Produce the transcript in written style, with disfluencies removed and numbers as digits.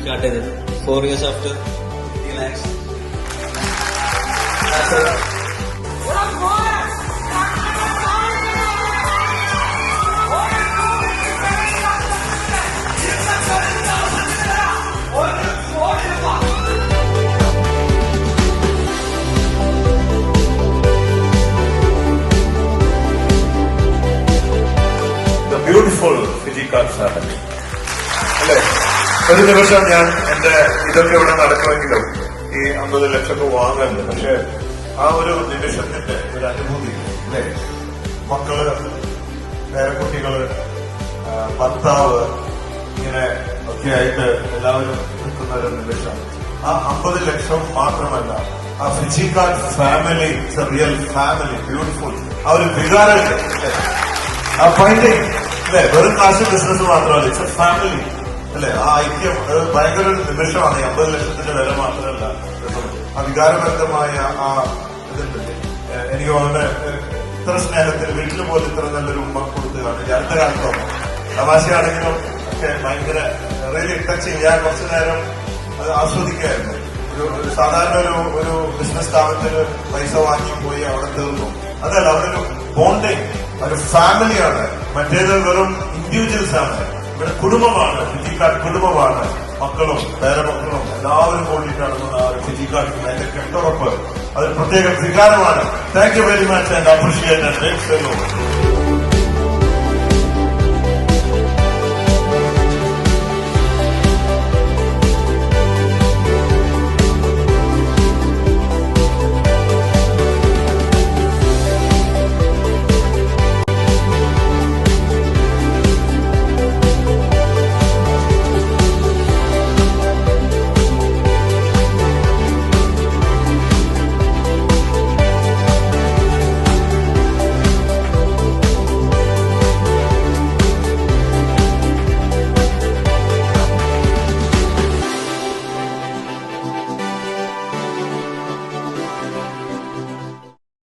start ചെയ്തത് 4 years after 50 lakhs. The beautiful Fiji Card family. ഒരു ദിവസം ഞാൻ എന്റെ ഇതൊക്കെ ഇവിടെ നടക്കുമെങ്കിലും ഈ 50 ലക്ഷം വാങ്ങുന്നുണ്ട്. പക്ഷെ ആ ഒരു നിമിഷത്തിന്റെ ഒരു അനുഭൂതി അല്ലെ, മക്കള്, പേരക്കുട്ടികള്, ഭർത്താവ്, ഇങ്ങനെ ഒക്കെ ആയിട്ട് എല്ലാവരും നിൽക്കുന്ന ഒരു നിമിഷം. ആ 50 ലക്ഷം മാത്രമല്ല, ആ Fiji card family, it's A real family, beautiful. ആ ഒരു വികാരമുണ്ട് അല്ലെ, ആ ഫൈൻഡിങ് അല്ലെ, വെറും കാശ് ബിസിനസ് മാത്രമല്ല, ഇറ്റ്സ് എ ഫാമിലി അല്ലെ. ആ ഐക്യം ഭയങ്കര ഒരു നിമിഷമാണ്. 50 ലക്ഷത്തിന്റെ വില മാത്രമല്ല, ആ വികാരബദ്ധമായ ആ ഇതുണ്ടല്ലേ. എനിക്ക് വളരെ ഇത്ര സ്നേഹത്തിൽ വീട്ടിൽ പോലും ഇത്ര നല്ലൊരു ഉമ്മ കൊടുത്തുകയാണ് ഈ അടുത്ത കാലത്തൊന്നും. തമാശയാണെങ്കിലും ഒക്കെ ഭയങ്കര റിയലി ടച്ചിങ്. ഞാൻ കുറച്ചു നേരം അത് ആസ്വദിക്കുകയായിരുന്നു. ഒരു സാധാരണ ഒരു ബിസിനസ് സ്ഥാപനത്തിന് പൈസ വാങ്ങി പോയി അവിടെ തീർന്നു. അതല്ല, അവിടെ ഒരു ബോണ്ടിങ്, ഒരു ഫാമിലിയാണ്. മറ്റേത് വെറും ഇൻഡിവിജ്വൽസ് ആണ്. ഇവിടെ കുടുംബമാണ്, ഫിജി കാർഡ് കുടുംബമാണ്. മക്കളും പേരമക്കളും എല്ലാവരും കൂടിയിട്ടാണെന്ന് ആ ഒരു ഫിജി കാർഡ് അതിന്റെ കെട്ടുറപ്പ്, അതൊരു പ്രത്യേക വികാരമാണ്. Thank you very much and appreciate.